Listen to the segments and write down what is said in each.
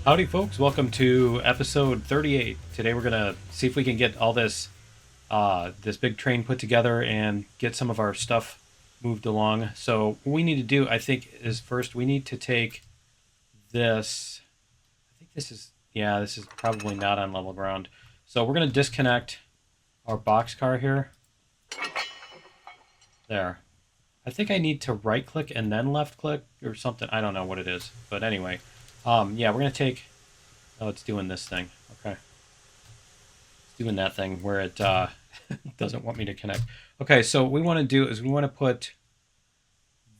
Howdy folks, welcome to episode 38. Today we're gonna see if we can get all this this big train put together and get some of our stuff moved along. So what we need to do, I think, is first we need to take this. I think this is, yeah, this is probably not on level ground. So we're gonna disconnect our boxcar here. There. I think I need to right click and then left click or something. I don't know what it is, but anyway. Yeah, we're gonna take. Oh, it's doing this thing. Okay, it's doing that thing where it doesn't want me to connect. Okay, so what we want to do is we want to put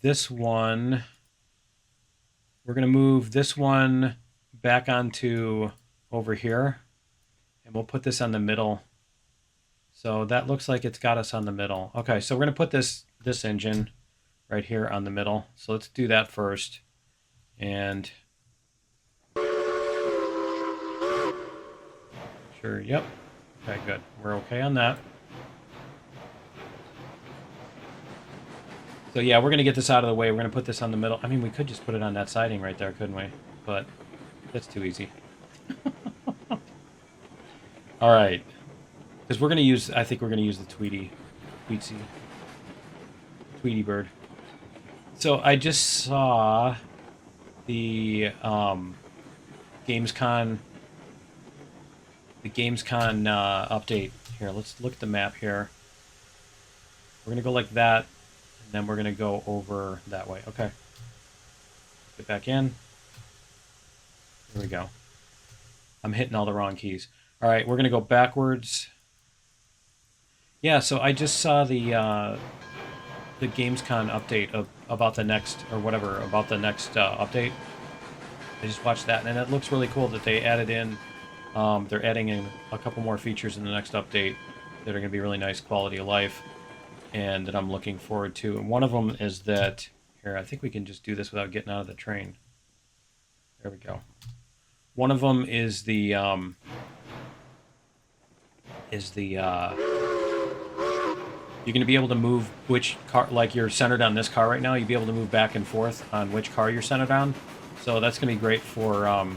this one. We're gonna move this one back onto over here, and we'll put this on the middle. So that looks like it's got us on the middle. Okay, so we're gonna put this engine right here on the middle. So let's do that first, and. Sure, yep. Okay, good. We're okay on that. So yeah, we're going to get this out of the way. We're going to put this on the middle. I mean, we could just put it on that siding right there, couldn't we? But that's too easy. All right. Because we're going to use, I think we're going to use the Tweety bird. So I just saw the Gamescom update here. Let's look at the map here. We're gonna go like that, and then we're gonna go over that way. Okay. Get back in. Here we go. I'm hitting all the wrong keys. All right, we're gonna go backwards. Yeah, so I just saw the Gamescom update about the next update. I just watched that, and it looks really cool that they added in. They're adding in a couple more features in the next update that are going to be really nice quality of life, and that I'm looking forward to. And one of them is that, here, I think we can just do this without getting out of the train. There we go. One of them is the you're going to be able to move which car, like you're centered on this car right now, you'll be able to move back and forth on which car you're centered on. So that's going to be great for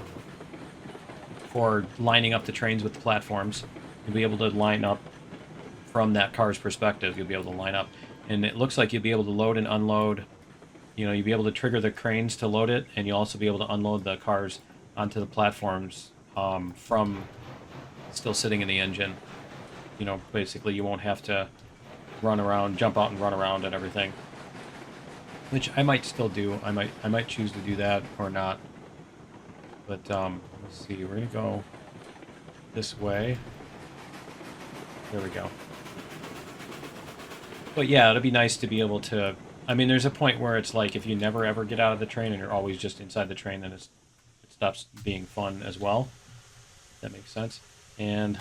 lining up the trains with the platforms. You'll be able to line up from that car's perspective. You'll be able to line up. And it looks like you'll be able to load and unload. You know, you'll be able to trigger the cranes to load it, and you'll also be able to unload the cars onto the platforms from still sitting in the engine. You know, basically you won't have to run around, jump out and run around and everything. Which I might still do. I might choose to do that or not. But let's see, we're gonna go this way. There we go. But yeah, it'll be nice to be able to. I mean, there's a point where it's like if you never ever get out of the train and you're always just inside the train, then it stops being fun as well. That makes sense. And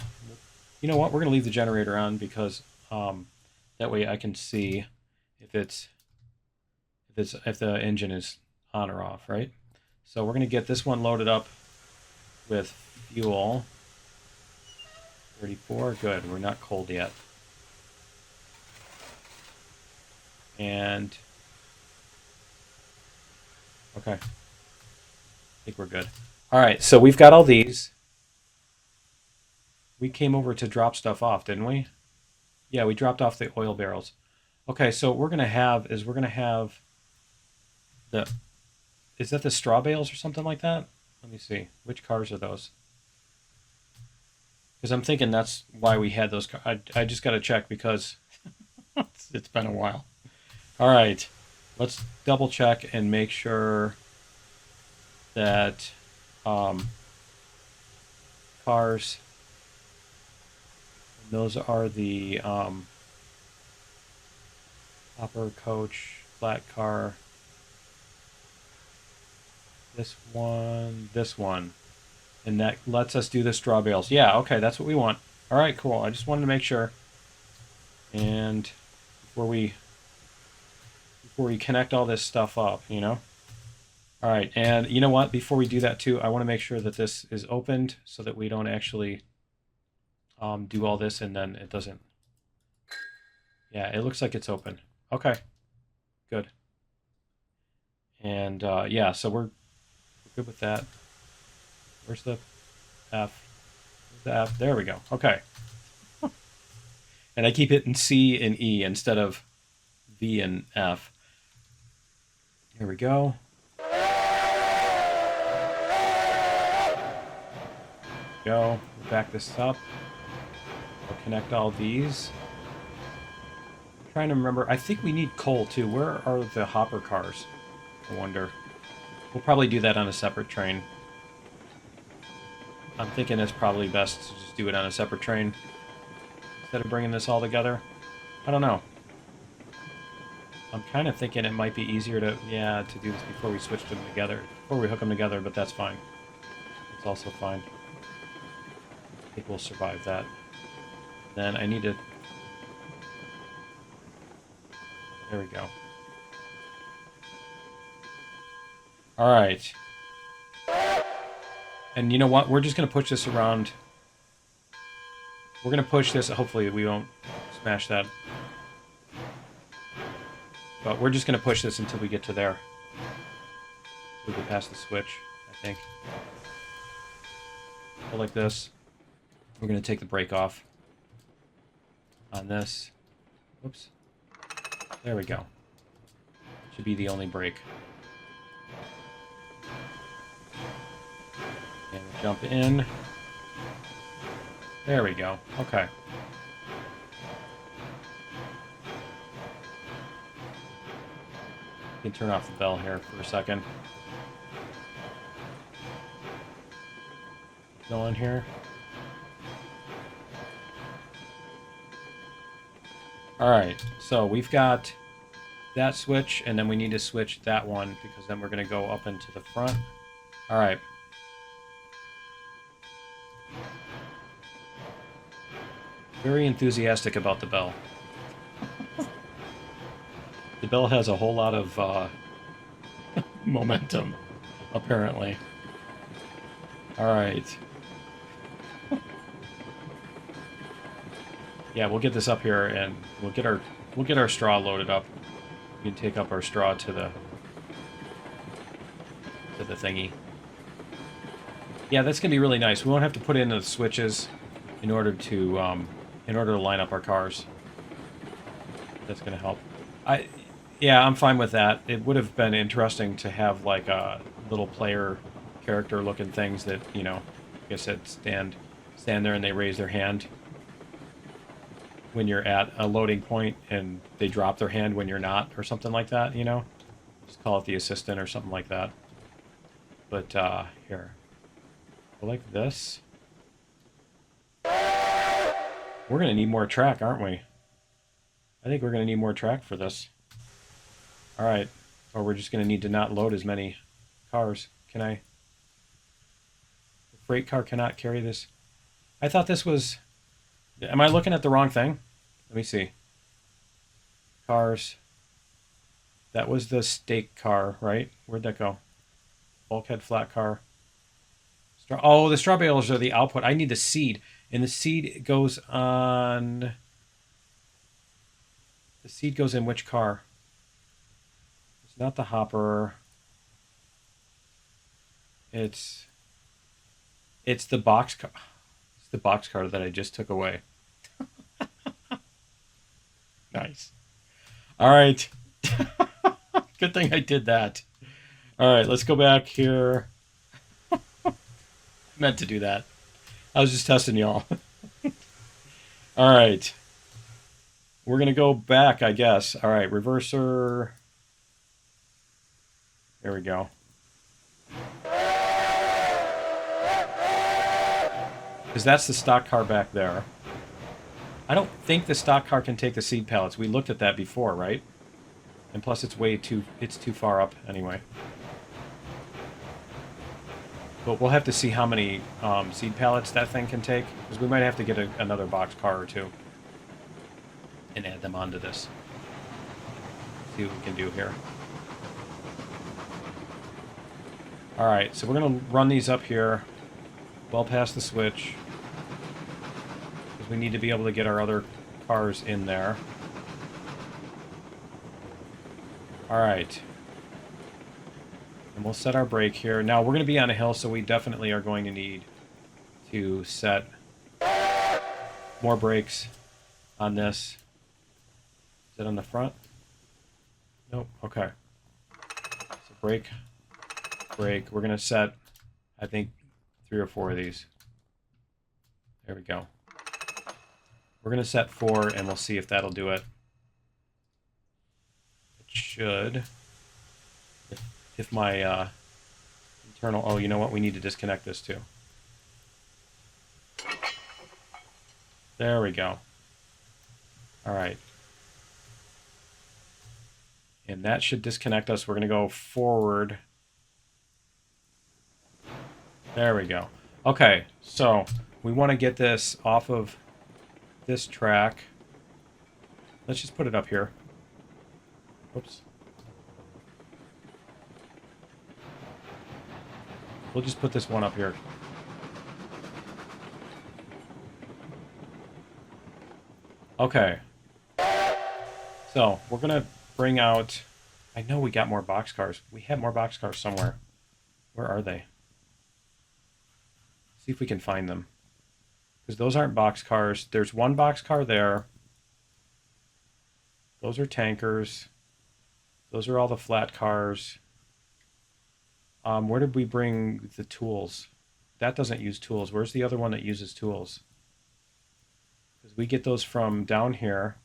you know what? We're gonna leave the generator on because that way I can see if the engine is on or off, right? So we're going to get this one loaded up with fuel. 34, good. We're not cold yet. And okay. I think we're good. All right, so we've got all these. We came over to drop stuff off, didn't we? Yeah, we dropped off the oil barrels. Okay, so what we're going to have the... Is that the straw bales or something like that? Let me see. Which cars are those? Because I'm thinking that's why we had those cars. I just got to check because it's been a while. All right. Let's double check and make sure that cars... Those are the hopper, coach, flat car... This one. And that lets us do the straw bales. Yeah, okay, that's what we want. All right, cool. I just wanted to make sure. And before we connect all this stuff up, you know? All right, and you know what? Before we do that too, I want to make sure that this is opened so that we don't actually do all this and then it doesn't. Yeah, it looks like it's open. Okay, good. And yeah, so we're good with that. Where's the F? Where's the F? There we go. Okay. And I keep hitting C and E instead of V and F. Here we go. Go. Back this up. We'll connect all these. I'm trying to remember. I think we need coal too. Where are the hopper cars? I wonder. We'll probably do that on a separate train. I'm thinking it's probably best to just do it on a separate train instead of bringing this all together. I don't know. I'm kind of thinking it might be easier to, to do this before we switch them together. Before we hook them together, but that's fine. It's also fine. I think we'll survive that. Then I need to... There we go. Alright. And you know what? We're just going to push this around. We're going to push this. Hopefully we won't smash that. But we're just going to push this until we get to there. We get past the switch, I think. Go like this. We're going to take the brake off on this. Oops. There we go. Should be the only brake. And we'll jump in. There we go. Okay. You can turn off the bell here for a second. Go on here. Alright, so we've got that switch, and then we need to switch that one, because then we're going to go up into the front. Alright. Very enthusiastic about the bell. The bell has a whole lot of momentum, apparently. Alright. Yeah, we'll get this up here and we'll get our straw loaded up. We can take up our straw to the thingy. Yeah, that's gonna be really nice. We won't have to put in the switches in order to line up our cars. That's gonna help. Yeah, I'm fine with that. It would have been interesting to have like a little player character looking things that, you know, like I said, stand there and they raise their hand when you're at a loading point, and they drop their hand when you're not, or something like that, you know? Just call it the assistant or something like that. But, here. Go like this. We're gonna need more track, aren't we? I think we're gonna need more track for this. Alright. Or we're just gonna need to not load as many cars. Can I... The freight car cannot carry this. I thought this was... Am I looking at the wrong thing? Let me see. Cars. That was the stake car, right? Where'd that go? Bulkhead flat car. Oh, the straw bales are the output. I need the seed. And the seed goes on... The seed goes in which car? It's not the hopper. It's the box car. It's the box car that I just took away. Nice. All right. Good thing I did that. All right, let's go back here. I meant to do that. I was just testing y'all. All right. We're going to go back, I guess. All right, reverser. There we go. Because that's the stock car back there. I don't think the stock car can take the seed pallets. We looked at that before, right? And plus it's too far up anyway. But we'll have to see how many seed pallets that thing can take, because we might have to get another box car or two and add them onto this. See what we can do here. Alright, so we're going to run these up here, well past the switch. We need to be able to get our other cars in there. Alright. And we'll set our brake here. Now, we're going to be on a hill, so we definitely are going to need to set more brakes on this. Is it on the front? Nope. Okay. So brake, brake. We're going to set, I think, 3 or 4 of these. There we go. We're going to set 4, and we'll see if that'll do it. It should. If my internal... Oh, you know what? We need to disconnect this, too. There we go. All right. And that should disconnect us. We're going to go forward. There we go. Okay, so we want to get this off of this track. Let's just put it up here. Oops. We'll just put this one up here. Okay. So, we're going to bring out... I know we got more boxcars. We had more boxcars somewhere. Where are they? See if we can find them. Because those aren't boxcars. There's one boxcar there. Those are tankers. Those are all the flat cars. Where did we bring the tools? That doesn't use tools. Where's the other one that uses tools? Because we get those from down here.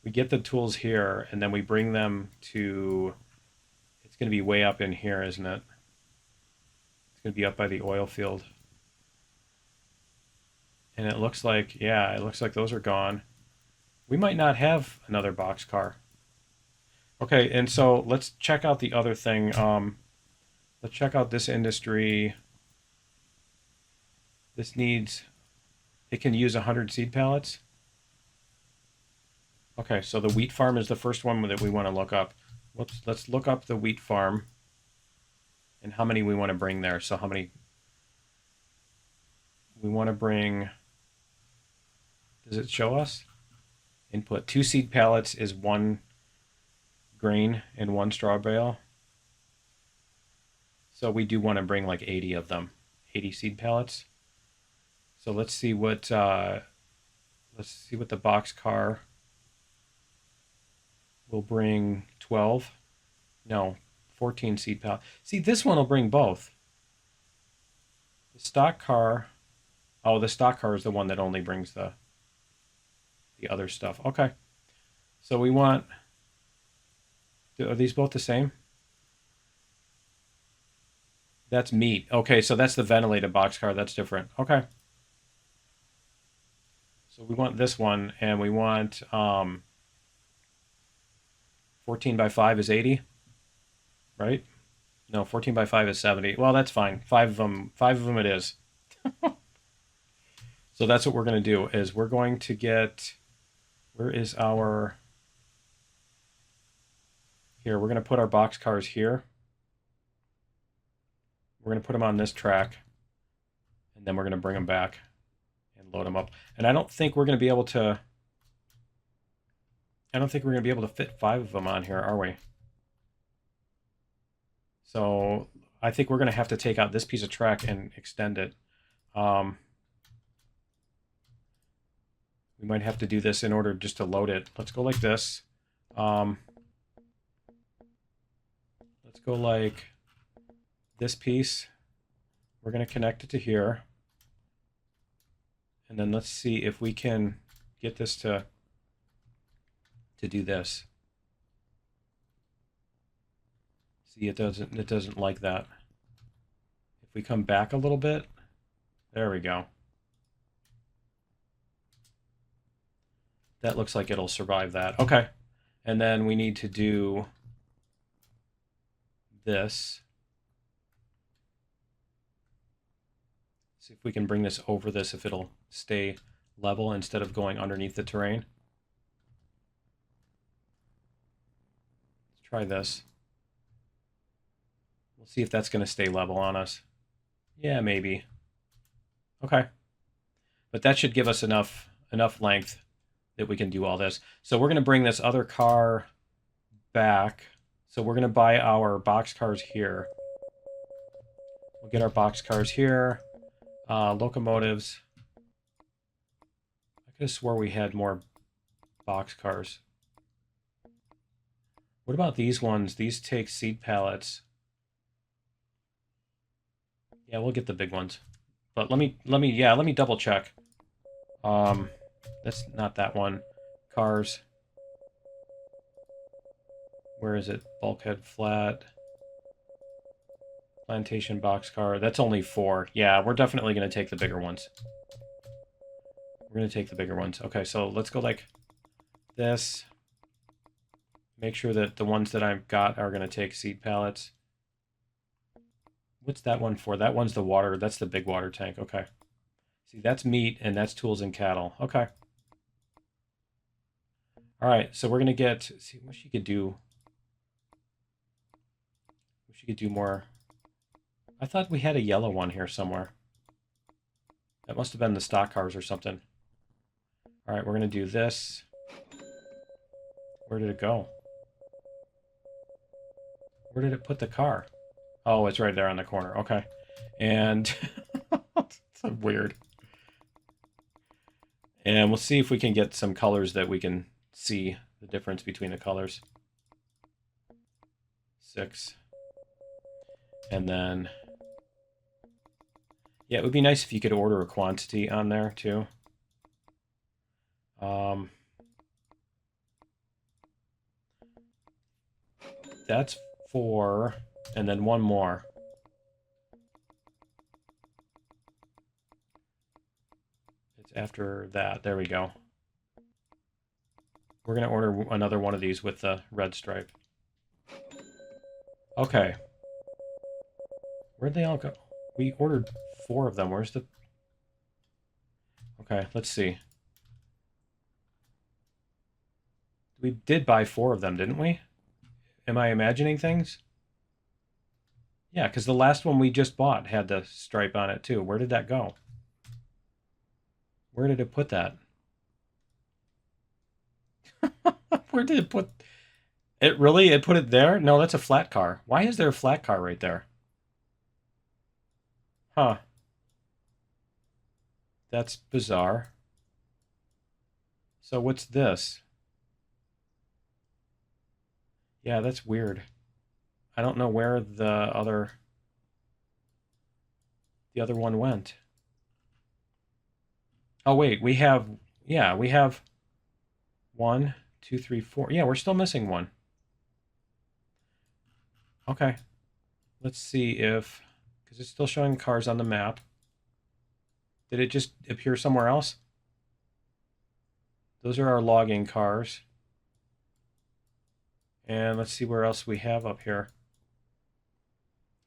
We get the tools here, and then we bring them to... It's going to be way up in here, isn't it? It's going to be up by the oil field. And it looks like, yeah, it looks like those are gone. We might not have another boxcar. Okay, and so let's check out the other thing. Let's check out this industry. This needs... It can use 100 seed pallets. Okay, so the wheat farm is the first one that we want to look up. Let's look up the wheat farm and how many we want to bring there. So how many we want to bring... Does it show us? Input. 2 seed pallets is 1 grain and 1 straw bale. So we do want to bring like 80 of them. 80 seed pallets. So let's see what the boxcar will bring. 12. No, 14 seed pallets. See, this one will bring both. The stock car... Oh, the stock car is the one that only brings the other stuff. Okay. So we want... Are these both the same? That's meat. Okay, so that's the ventilated boxcar. That's different. Okay. So we want this one, and we want 14 by 5 is 80, right? No, 14 by 5 is 70. Well, that's fine. 5 of them it is. So that's what we're going to do, is we're going to get... Where is our... Here, we're going to put our boxcars here. We're going to put them on this track, and then we're going to bring them back and load them up. And I don't think we're going to be able to... I don't think we're going to be able to fit 5 of them on here, are we? So I think we're going to have to take out this piece of track and extend it. We might have to do this in order just to load it. Let's go like this. Let's go like this piece. We're going to connect it to here. And then let's see if we can get this to do this. See, it doesn't like that. If we come back a little bit, there we go. That looks like it'll survive that. Okay. And then we need to do this. See if we can bring this over this, if it'll stay level instead of going underneath the terrain. Let's try this. We'll see if that's going to stay level on us. Yeah, maybe. Okay. But that should give us enough length that we can do all this. So we're going to bring this other car back. So we're going to buy our boxcars here. We'll get our boxcars here. Locomotives. I could have swore we had more boxcars. What about these ones? These take seed pallets. Yeah, we'll get the big ones. But let me double check. That's not that one. Cars. Where is it? Bulkhead flat. Plantation boxcar. That's only 4. Yeah, we're definitely going to take the bigger ones. We're going to take the bigger ones. Okay, so let's go like this. Make sure that the ones that I've got are going to take seed pallets. What's that one for? That one's the water. That's the big water tank. Okay. See, that's meat, and that's tools and cattle. Okay. All right, so we're going to get... See, what she could do... She could do more... I thought we had a yellow one here somewhere. That must have been the stock cars or something. All right, we're going to do this. Where did it go? Where did it put the car? Oh, it's right there on the corner. Okay. And it's weird. And we'll see if we can get some colors that we can see the difference between the colors. 6. And then... Yeah, it would be nice if you could order a quantity on there, too. That's 4, and then one more. It's after that. There we go. We're going to order another one of these with the red stripe. Okay. Where'd they all go? We ordered 4 of them. Where's the... Okay, let's see. We did buy 4 of them, didn't we? Am I imagining things? Yeah, because the last one we just bought had the stripe on it, too. Where did that go? Where did it put that? Where did it put... It really? It put it there? No, that's a flat car. Why is there a flat car right there? Huh. That's bizarre. So what's this? Yeah, that's weird. I don't know where the other one went. Oh wait, we have 1, 2, 3, 4. Yeah, we're still missing one. Okay. Let's see if, because it's still showing cars on the map. Did it just appear somewhere else? Those are our logging cars. And let's see where else we have up here.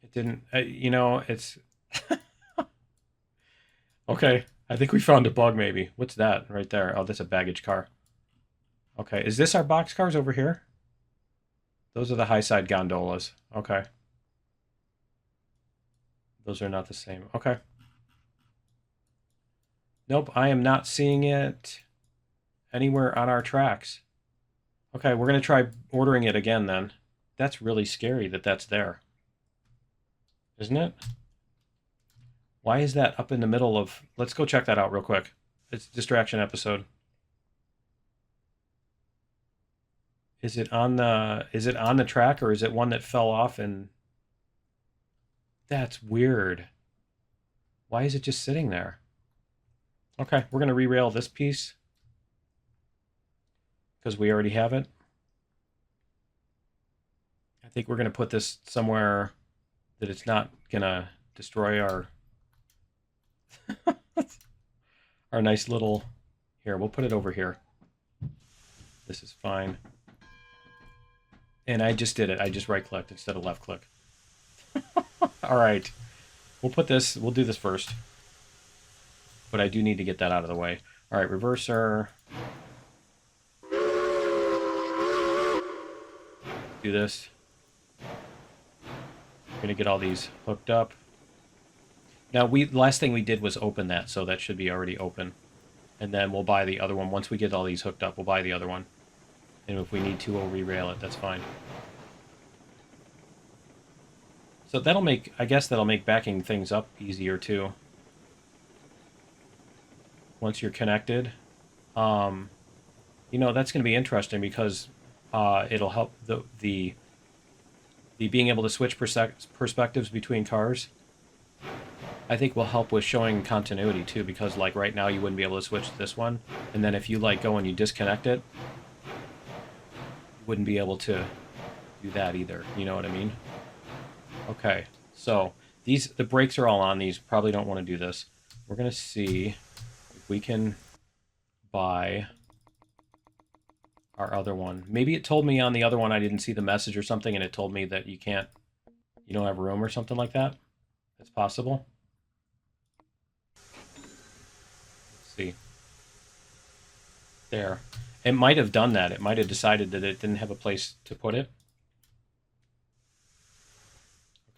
It didn't, you know, it's... Okay, I think we found a bug maybe. What's that right there? Oh, that's a baggage car. Okay, is this our box cars over here? Those are the high side gondolas. Okay. Those are not the same. Okay. Nope, I am not seeing it anywhere on our tracks. Okay, we're going to try ordering it again then. That's really scary that that's there. Isn't it? Why is that up in the middle of... Let's go check that out real quick. It's a distraction episode. Is it on the track, or is it one that fell off and... That's weird. Why is it just sitting there? Okay, we're going to re-rail this piece because we already have it. I think we're going to put this somewhere that it's not going to destroy our our nice little... Here, we'll put it over here. This is fine. And I just did it. I just right-clicked instead of left-click. All right. We'll do this first. But I do need to get that out of the way. All right, reverser. Do this. We're going to get all these hooked up. Now, last thing we did was open that, so that should be already open. And then we'll buy the other one. Once we get all these hooked up, we'll buy the other one. And if we need to, we'll re-rail it. That's fine. So that'll make, I guess that'll make backing things up easier too. Once you're connected. You know, that's going to be interesting because it'll help the being able to switch perspectives between cars. I think will help with showing continuity too, because like right now you wouldn't be able to switch to this one, and then if you like go and you disconnect it, you wouldn't be able to do that either. You know what I mean? Okay, so the brakes are all on these. Probably don't want to do this. We're gonna see if we can buy our other one. Maybe it told me on the other one I didn't see the message or something, and it told me that you don't have room or something like that. It's possible. Let's see. There. It might have done that. It might have decided that it didn't have a place to put it.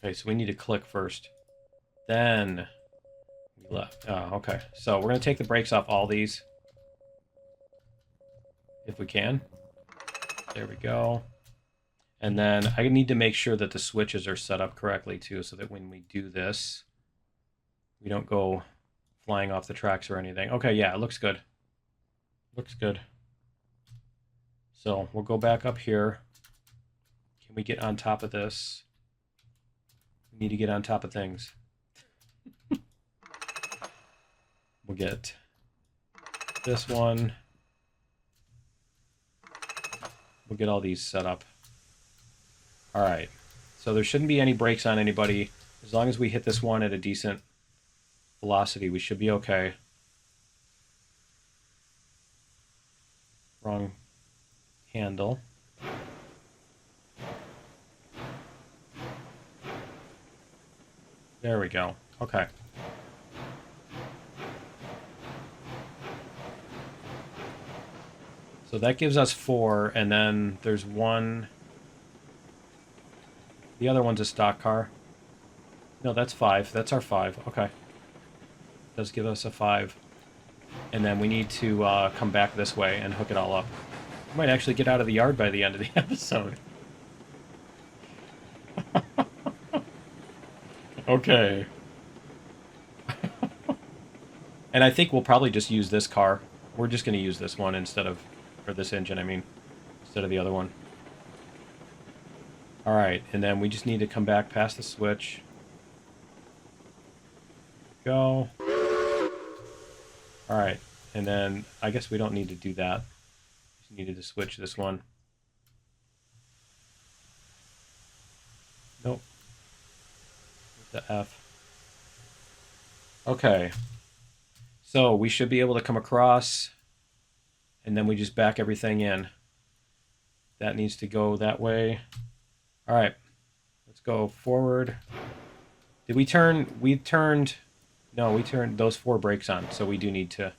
Okay, so we need to click first. Then we left. Oh, okay. So we're going to take the brakes off all these. If we can. There we go. And then I need to make sure that the switches are set up correctly too, so that when we do this, we don't go flying off the tracks or anything. Okay, yeah, it looks good. Looks good. So we'll go back up here. Can we get on top of this? We need to get on top of things. We'll get this one. We'll get all these set up. All right. So there shouldn't be any brakes on anybody. As long as we hit this one at a decent velocity, we should be okay. Wrong handle. There we go. Okay. So that gives us 4, and then there's one. The other one's a stock car. No, that's 5. That's our 5. Okay. Does give us a 5. And then we need to come back this way and hook it all up. We might actually get out of the yard by the end of the episode. Okay. And I think we'll probably just use this car. We're just going to use this one instead of... Or this engine, I mean. Instead of the other one. Alright, and then we just need to come back past the switch. Go. Alright, and then I guess we don't need to do that. Just needed to switch this one. Nope. The F. Okay. So we should be able to come across, and then we just back everything in. That needs to go that way. All right. Let's go forward. Did we turn? We turned... No, we turned those 4 brakes on, so we do need to...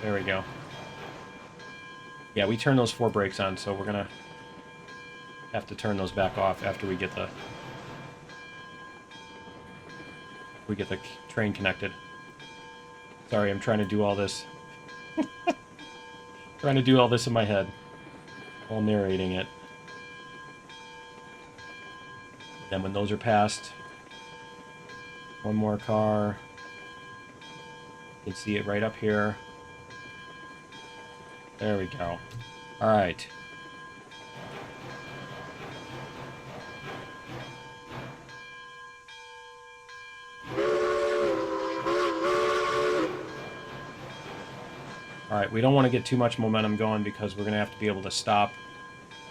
There we go. Yeah, we turned those 4 brakes on, so we're gonna have to turn those back off after we get the train connected. Sorry, I'm trying to do all this. Trying to do all this in my head while narrating it. Then when those are passed, one more car. You can see it right up here. There we go. All right. All right, we don't want to get too much momentum going because we're going to have to be able to stop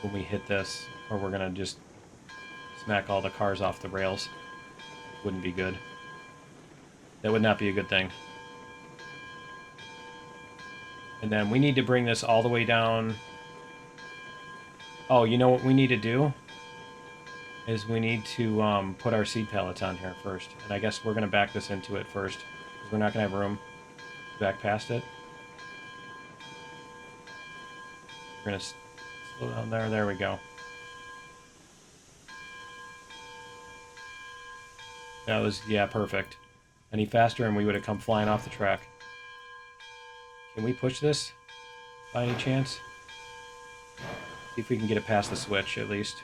when we hit this, or we're going to just smack all the cars off the rails. Wouldn't be good. That would not be a good thing. And then we need to bring this all the way down. Oh, you know what we need to do? Is we need to put our seed pallets on here first. And I guess we're going to back this into it first, because we're not going to have room to back past it. We're going to slow down there. There we go. That was, yeah, perfect. Any faster and we would have come flying off the track. Can we push this? by any chance? See if we can get it past the switch, at least.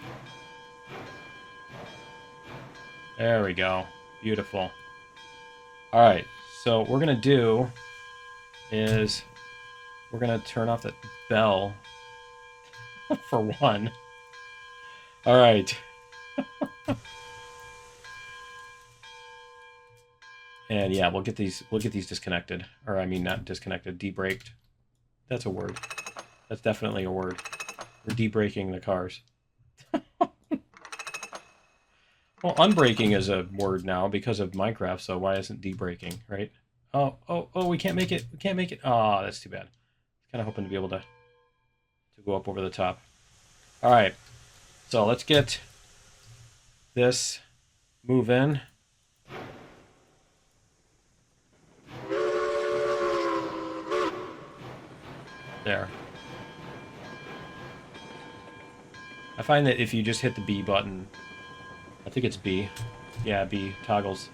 There we go. Beautiful. Alright, so what we're going to do is we're going to turn off that bell for one. Alright. And yeah, we'll get these disconnected. Or I mean not disconnected, de-braked. That's a word. That's definitely a word. We're de-braking the cars. Well, unbraking is a word now because of Minecraft, so why isn't de-braking, right? Oh, we can't make it. We can't make it. Oh, that's too bad. Kind of hoping to be able to go up over the top. All right. So let's get this moving. There. I find that if you just hit the B button, I think it's B. Yeah, B toggles.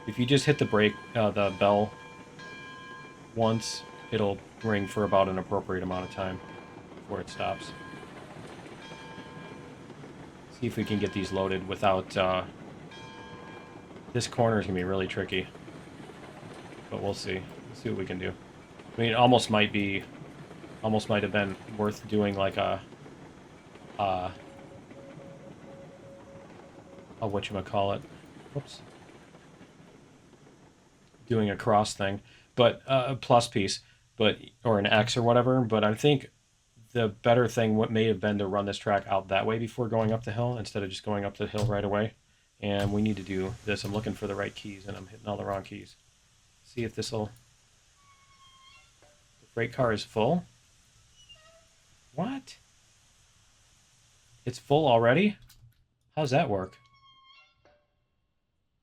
If you just hit the brake, the bell once, it'll ring for about an appropriate amount of time before it stops. See if we can get these loaded without... This corner is going to be really tricky. But we'll see. Let's see what we can do. I mean, it almost might have been worth doing like a... whatchamacallit. Whoops. Doing a cross thing. But a plus piece. But or an X or whatever. But I think the better thing what may have been to run this track out that way before going up the hill instead of just going up the hill right away. And we need to do this. I'm looking for the right keys and I'm hitting all the wrong keys. See if this'll... The freight car is full? What? It's full already? How's that work?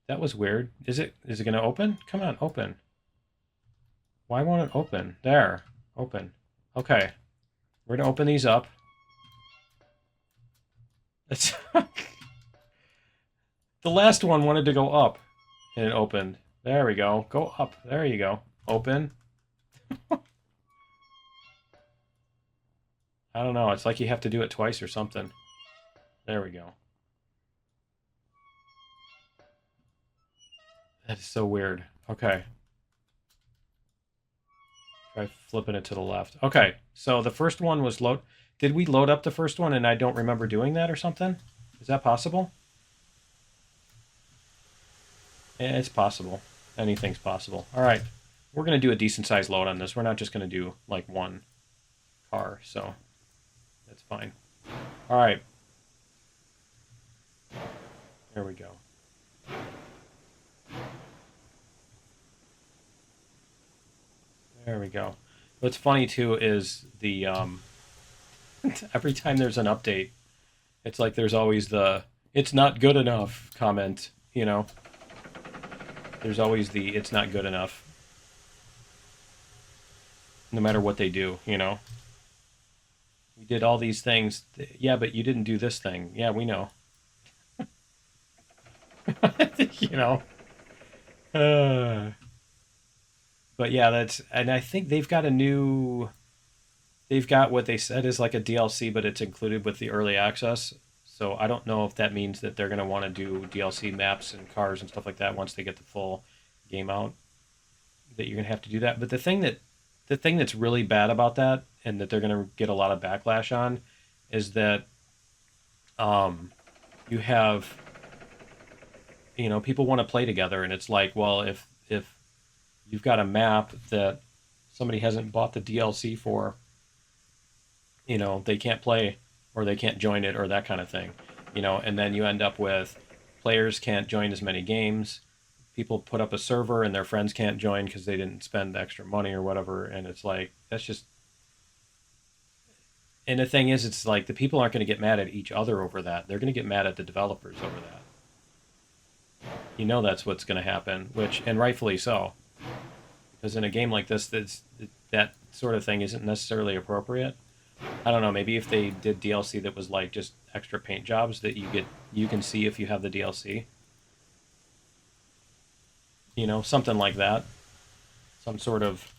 That was weird. Is it going to open? Come on, open. Why won't it open? There. Open. Okay. We're going to open these up. It's the last one wanted to go up, and it opened. There we go. Go up. There you go. Open. I don't know. It's like you have to do it twice or something. There we go. That is so weird. Okay. Try flipping it to the left. Okay, so the first one was load. Did we load up the first one and I don't remember doing that or something? Is that possible? It's possible. Anything's possible. All right. We're going to do a decent sized load on this. We're not just going to do like one car, so that's fine. All right. There we go. There we go. What's funny too is the every time there's an update, it's like there's always the "it's not good enough" comment. You know, there's always the "it's not good enough," no matter what they do. You know, we did all these things. Yeah, but you didn't do this thing. Yeah, we know. You know. But yeah, and I think they've got what they said is like a DLC, but it's included with the early access. So I don't know if that means that they're going to want to do DLC maps and cars and stuff like that once they get the full game out, that you're going to have to do that. But the thing that's really bad about that, and that they're going to get a lot of backlash on, is that you have, you know, people want to play together, and it's like, well, if you've got a map that somebody hasn't bought the DLC for, you know, they can't play or they can't join it or that kind of thing, you know, and then you end up with players can't join as many games. People put up a server and their friends can't join because they didn't spend extra money or whatever. And it's like, that's just... And the thing is, it's like the people aren't going to get mad at each other over that. They're going to get mad at the developers over that. You know that's what's going to happen, and rightfully so. Because in a game like this, that sort of thing isn't necessarily appropriate. I don't know, maybe if they did DLC that was like just extra paint jobs that you can see if you have the DLC. You know, something like that. Some sort of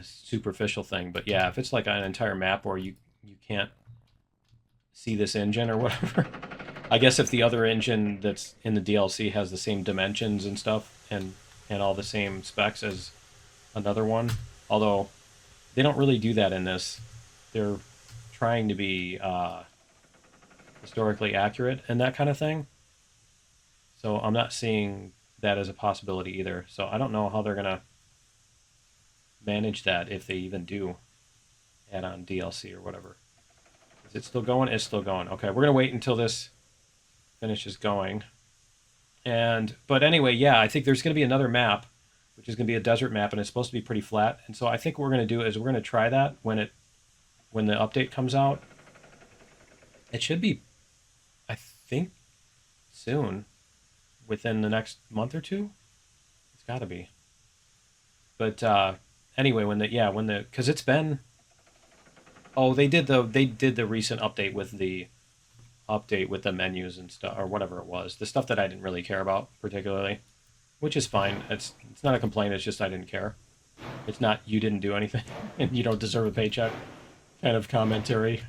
superficial thing. But yeah, if it's like an entire map where you can't see this engine or whatever, I guess if the other engine that's in the DLC has the same dimensions and stuff and all the same specs as another one, although they don't really do that in this. They're trying to be historically accurate and that kind of thing. So I'm not seeing that as a possibility either. So I don't know how they're gonna manage that if they even do add on DLC or whatever. Is it still going? It's still going. Okay, we're gonna wait until this finishes going. But anyway, yeah, I think there's gonna be another map, which is gonna be a desert map, and it's supposed to be pretty flat. And so I think what we're gonna do is we're gonna try that when the update comes out. It should be, I think, soon, within the next month or two. It's got to be. But anyway, because it's been. Oh, they did the recent update with the menus and stuff or whatever it was, the stuff that I didn't really care about particularly, which is fine. It's not a complaint. It's just I didn't care. It's not you didn't do anything and you don't deserve a paycheck kind of commentary.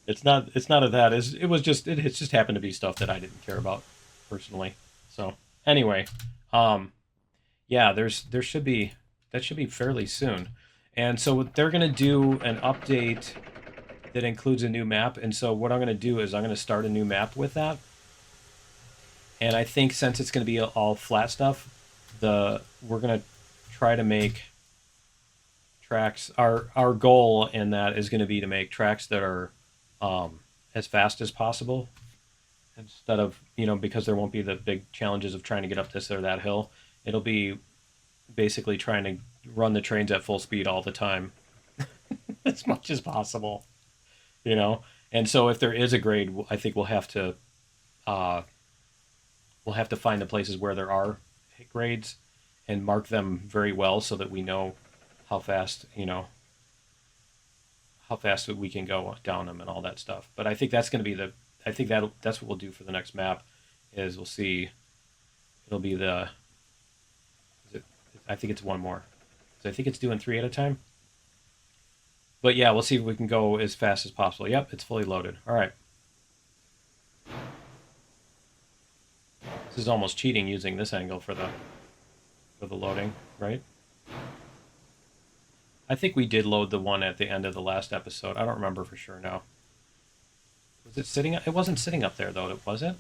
It's not of that. It just happened to be stuff that I didn't care about personally. So anyway, yeah, there should be fairly soon, and so they're gonna do an update that includes a new map. And so what I'm gonna do is I'm gonna start a new map with that. And I think since it's gonna be all flat stuff, we're gonna try to make tracks. Our goal in that is gonna be to make tracks that are as fast as possible, instead of, because there won't be the big challenges of trying to get up this or that hill. It'll be basically trying to run the trains at full speed all the time as much as possible, and so if there is a grade, I think we'll have to find the places where there are grades and mark them very well so that we know how fast we can go down them and all that stuff. But I think that's going to be that's what we'll do for the next map. Is we'll see. It'll be I think it's one more. So I think it's doing 3 at a time. But yeah, we'll see if we can go as fast as possible. Yep, it's fully loaded. All right. This is almost cheating using this angle for the loading, right? I think we did load the one at the end of the last episode. I don't remember for sure now. Was it sitting? It wasn't sitting up there, though, was it?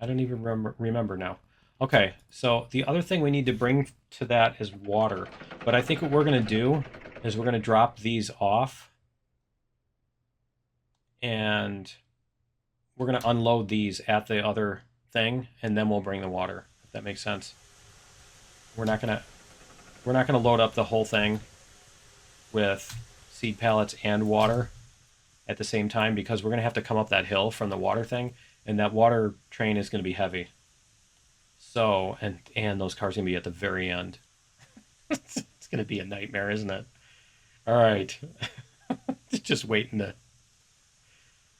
I don't even remember now. Okay, so the other thing we need to bring to that is water. But I think what we're going to do is we're going to drop these off. And we're going to unload these at the other thing, and then we'll bring the water, if that makes sense. We're not going to load up the whole thing with seed pallets and water at the same time, because we're going to have to come up that hill from the water thing, and that water train is going to be heavy. So, and those cars are going to be at the very end. It's going to be a nightmare, isn't it? All right. Just waiting to,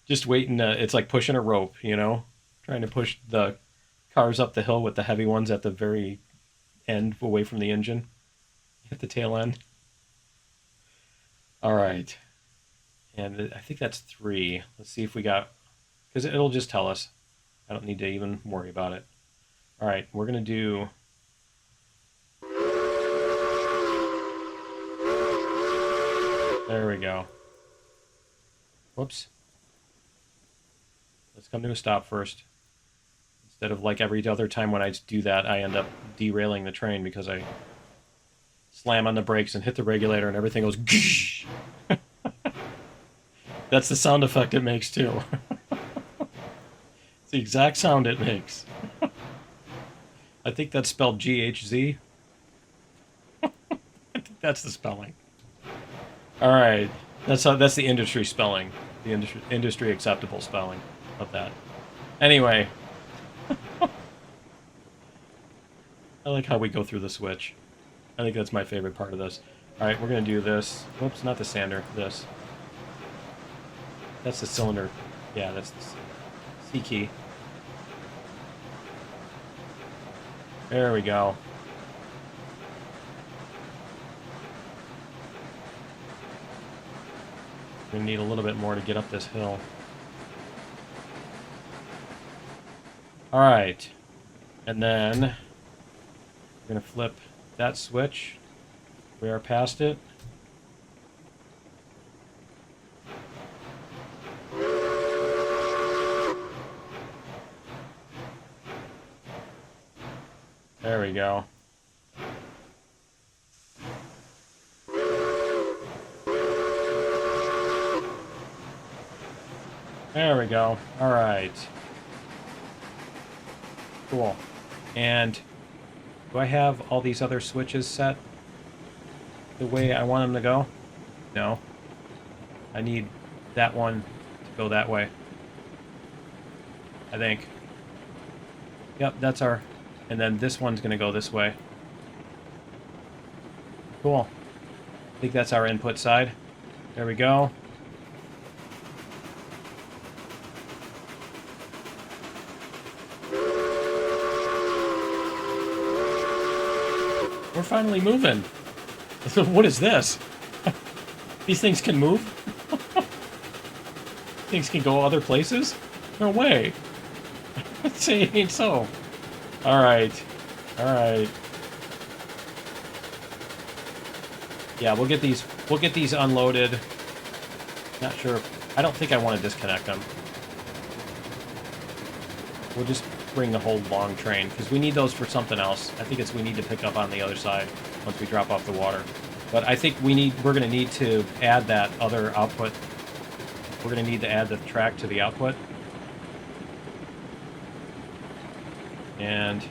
it's like pushing a rope, trying to push the cars up the hill with the heavy ones at the very end, away from the engine, at the tail end. All right. And I think that's 3. Let's see if we got, because it'll just tell us. I don't need to even worry about it. All right, we're going to do... There we go. Whoops. Let's come to a stop first. Instead of like every other time when I do that, I end up derailing the train because I slam on the brakes and hit the regulator and everything goes... That's the sound effect it makes, too. It's the exact sound it makes. I think that's spelled GHZ. I think that's the spelling. All right, that's the industry spelling, the industry acceptable spelling of that. Anyway, I like how we go through the switch. I think that's my favorite part of this. All right, we're gonna do this. Whoops, not the sander. This. That's the cylinder. Yeah, that's the C key. There we go. We're gonna need a little bit more to get up this hill. Alright. And then we're gonna flip that switch. We are past it. There we go. There we go. All right. Cool. And do I have all these other switches set the way I want them to go? No. I need that one to go that way. I think. Yep, that's our... And then this one's going to go this way. Cool. I think that's our input side. There we go. We're finally moving. What is this? These things can move? Things can go other places? No way. Let's say it ain't so. Alright. Alright. Yeah, we'll get these unloaded. Not sure. I don't think I want to disconnect them. We'll just bring the whole long train, because we need those for something else. I think we need to pick up on the other side once we drop off the water. But I think we're going to need to add that other output. We're going to need to add the track to the output. And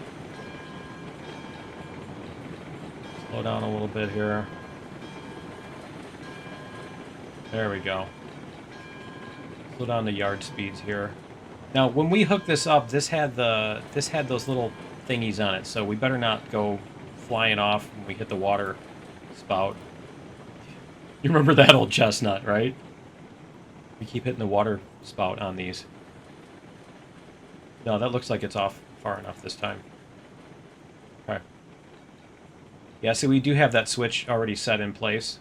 slow down a little bit here. There we go. Slow down the yard speeds here. Now, when we hooked this up, this had those little thingies on it, so we better not go flying off when we hit the water spout. You remember that old chestnut, right? We keep hitting the water spout on these. No, that looks like it's off far enough this time. Okay. Yeah, so we do have that switch already set in place.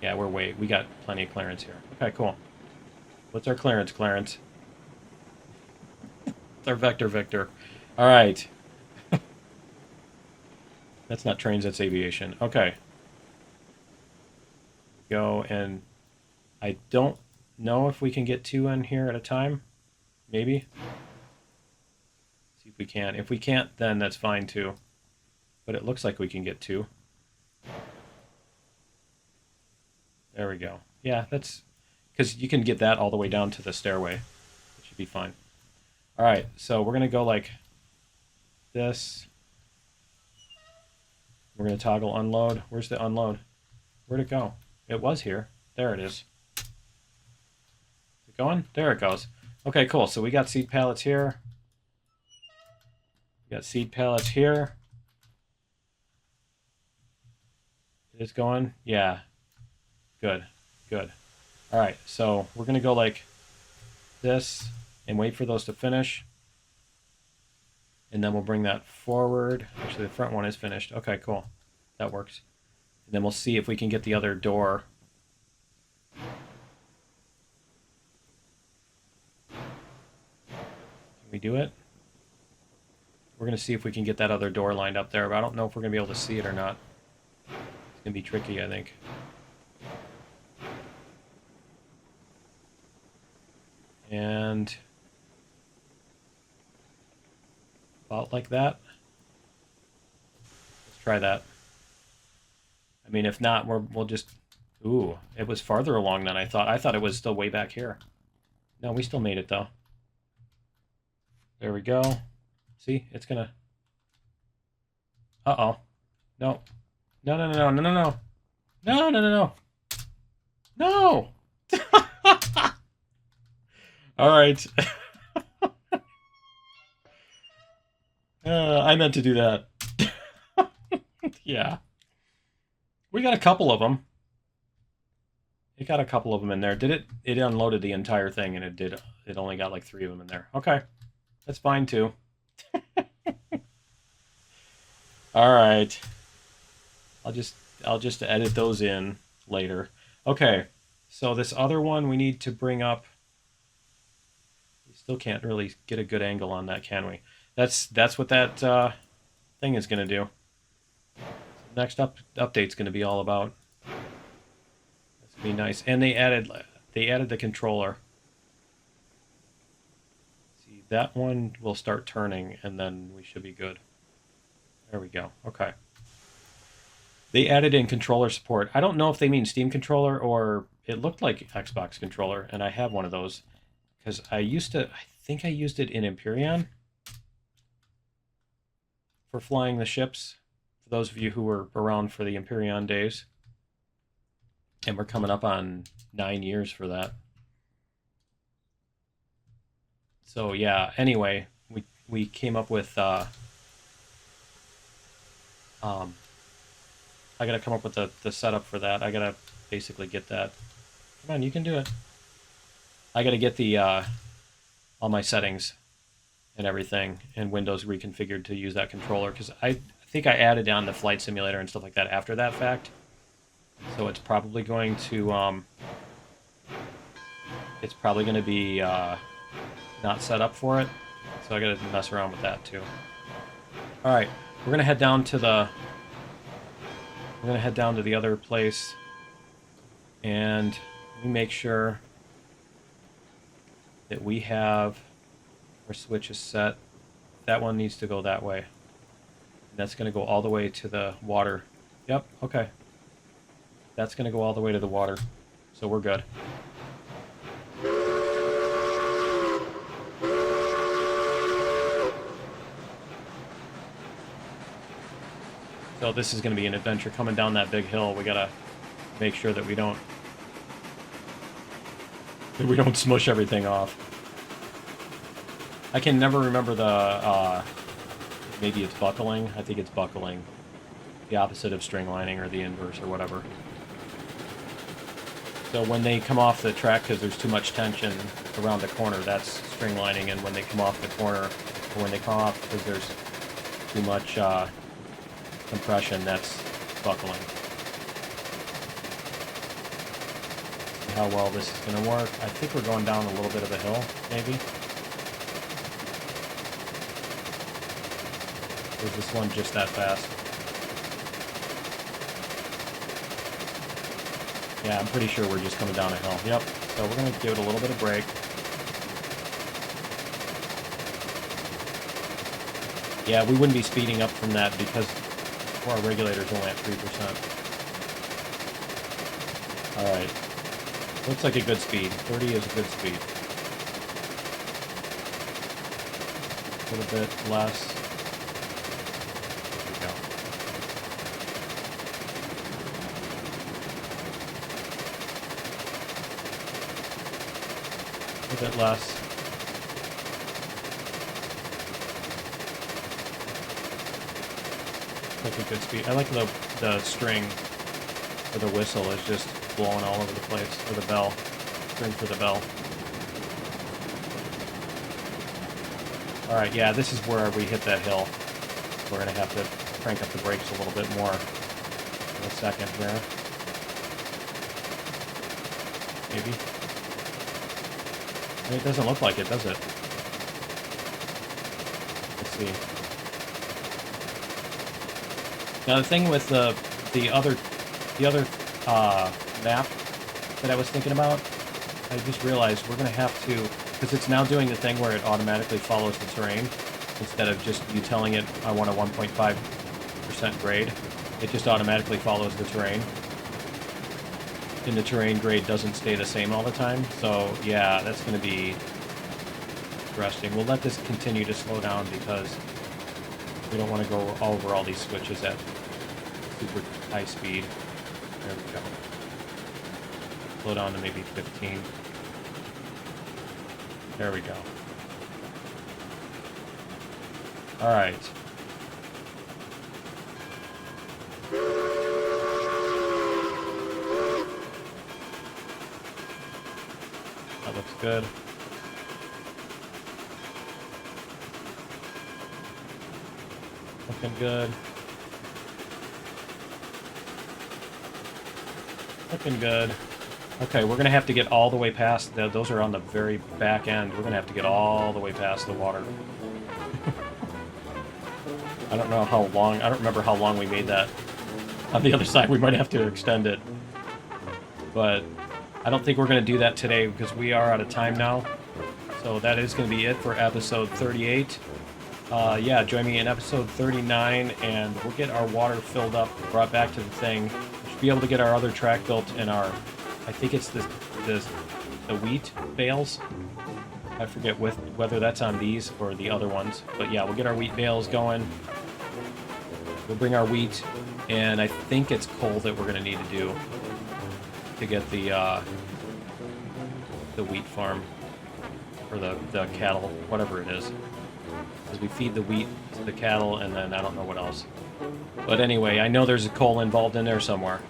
Yeah, we got plenty of clearance here. Okay, cool. What's our clearance, Clarence? It's our vector, Victor. All right. That's not trains, that's aviation. Okay. Go, and I don't know if we can get 2 in here at a time. Maybe. See if we can. If we can't, then that's fine too. But it looks like we can get 2. There we go. Yeah, that's... Because you can get that all the way down to the stairway. It should be fine. Alright, so we're going to go like this. We're going to toggle unload. Where's the unload? Where'd it go? It was here. There it is. Is it going? There it goes. Okay, cool. So we got seed pallets here. We got seed pallets here. It's going? Yeah. Good. Good. Alright, so we're going to go like this and wait for those to finish. And then we'll bring that forward. Actually, the front one is finished. Okay, cool. That works. And then we'll see if we can get the other door. Can we do it? We're going to see if we can get that other door lined up there, but I don't know if we're going to be able to see it or not. It's going to be tricky, I think. And about like that. Let's try that. I mean, if not, we'll just... Ooh, it was farther along than I thought. I thought it was still way back here. No, we still made it, though. There we go. See, it's gonna... Uh-oh. No. No, no, no, no, no, no, no. No, no, no, no. No! All right. I meant to do that. Yeah. We got a couple of them. It got a couple of them in there. Did it? It unloaded the entire thing, and it did. It only got like 3 of them in there. Okay. That's fine, too. All right. I'll just edit those in later. Okay. So this other one we need to bring up. We still can't really get a good angle on that, can we? That's what that thing is going to do. Next update's going to be all about. That's going to be nice. And they added the controller. See, that one will start turning, and then we should be good. There we go. Okay. They added in controller support. I don't know if they mean Steam controller or it looked like Xbox controller, and I have one of those because I think I used it in Empyrean for flying the ships. For those of you who were around for the Empyrean days, and we're coming up on 9 years for that. So yeah. Anyway, we came up with. I gotta come up with the setup for that. I gotta basically get that. Come on, you can do it. I gotta get the all my settings and everything and Windows reconfigured to use that controller because I think I added on the flight simulator and stuff like that after that fact. So it's probably going to be not set up for it. So I gotta mess around with that too. All right, we're gonna head down to the. We're going to head down to the other place and we make sure that we have our switches set. That one needs to go that way. And that's going to go all the way to the water. Yep, okay. That's going to go all the way to the water. So we're good. So this is going to be an adventure coming down that big hill. We gotta make sure that we don't smush everything off. I can never remember the maybe it's buckling. I think it's buckling. The opposite of string lining or the inverse or whatever. So when they come off the track because there's too much tension around the corner, that's string lining, and when they come off the corner or when they come off because there's too much compression, that's buckling. See how well this is going to work. I think we're going down a little bit of a hill, maybe. Or is this one just that fast? Yeah, I'm pretty sure we're just coming down a hill. Yep. So we're going to give it a little bit of brake. Yeah, we wouldn't be speeding up from that because our regulator's only at 3%. Alright. Looks like a good speed. 30 is a good speed. A little bit less. There we go. A little bit less. Like a good speed. I like the string for the whistle is just blowing all over the place. Or the bell. String for the bell. Alright, yeah, this is where we hit that hill. We're going to have to crank up the brakes a little bit more in a second here. Maybe. I mean, it doesn't look like it, does it? Let's see. Now the thing with the other map that I was thinking about, I just realized we're going to have to, because it's now doing the thing where it automatically follows the terrain instead of just you telling it I want a 1.5% grade. It just automatically follows the terrain. And the terrain grade doesn't stay the same all the time. So yeah, that's going to be interesting. We'll let this continue to slow down because we don't want to go over all these switches at super high speed. There we go. Slow down to maybe 15. There we go. All right. That looks good. Looking good. Looking good. Okay, we're going to have to get all the way past... Those are on the very back end. We're going to have to get all the way past the water. I don't know how long... I don't remember how long we made that. On the other side, we might have to extend it. But I don't think we're going to do that today because we are out of time now. So that is going to be it for episode 38. Yeah, join me in episode 39, and we'll get our water filled up, brought back to the thing. We should be able to get our other track built in our... I think it's the wheat bales. I forget whether that's on these or the other ones. But yeah, we'll get our wheat bales going. We'll bring our wheat, and I think it's coal that we're going to need to do to get the wheat farm, or the cattle, whatever it is. Because we feed the wheat to the cattle, and then I don't know what else. But anyway, I know there's a coal involved in there somewhere.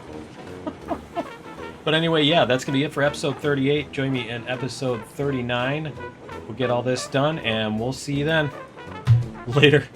But anyway, yeah, that's going to be it for episode 38. Join me in episode 39. We'll get all this done, and we'll see you then. Later.